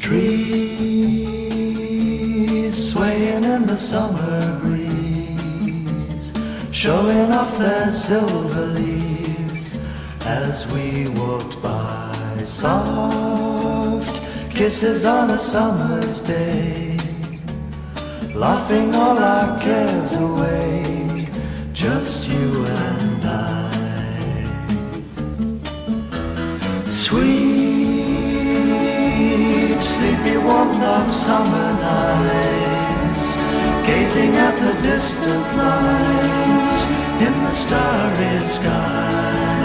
Trees swaying in the summer breeze, showing off their silver leaves as we walked by. Soft kisses on a summer's day, laughing all our cares away, just you and I. Sweet, sleepy warmth of summer nights, gazing at the distant lights in the starry sky.